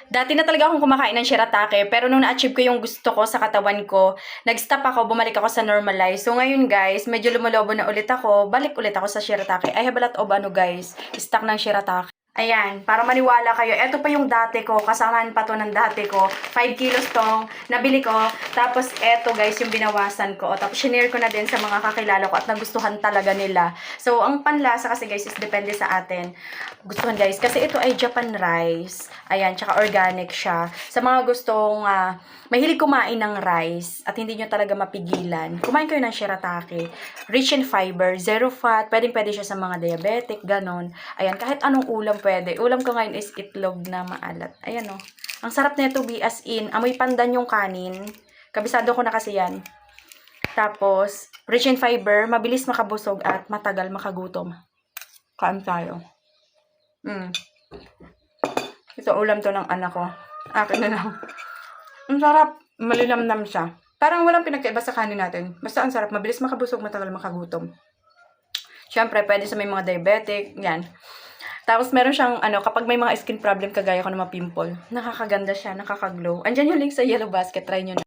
Dati na talaga akong kumakain ng shiratake, pero nung na-achieve ko yung gusto ko sa katawan ko, nag-stop ako, bumalik ako sa normalize. So ngayon guys, medyo lumalobo na ulit ako, balik ulit ako sa shiratake. I have a lot of guys, stock ng shiratake. Ayan, para maniwala kayo, eto pa yung dati ko, kasamahan pa to ng dati ko, 5 kilos tong nabili ko, tapos eto guys, yung binawasan ko, tapos shinare ko na din sa mga kakilala ko at nagustuhan talaga nila. So, ang panlasa kasi guys is depende sa atin. Gustuhan guys, kasi ito ay Japan rice, ayan, tsaka organic siya. Sa mga gustong mahilig kumain ng rice at hindi nyo talaga mapigilan, kumain kayo ng shiratake. Rich in fiber, zero fat, pwede siya sa mga diabetic, ganon. Ayan, kahit anong ulam pwede. Ulam ko ngayon is itlog na maalat. Ayan o. Ang sarap nito be as in, amoy pandan yung kanin. Kabisado ko na kasi yan. Tapos, rich in fiber, mabilis makabusog at matagal makagutom. Kain tayo. Ito ulam to ng anak ko. Akin na lang. Ang sarap. Malinamnam siya. Parang walang pinagkaiba sa kanin natin. Basta ang sarap. Mabilis makabusog, matagal makagutom. Siyempre, pwede sa may mga diabetic. Yan. Tapos, meron siyang, kapag may mga skin problem, kagaya ko na mapimple, nakakaganda siya, nakakaglow. Andyan yung link sa Yellow Basket. Try nyo na.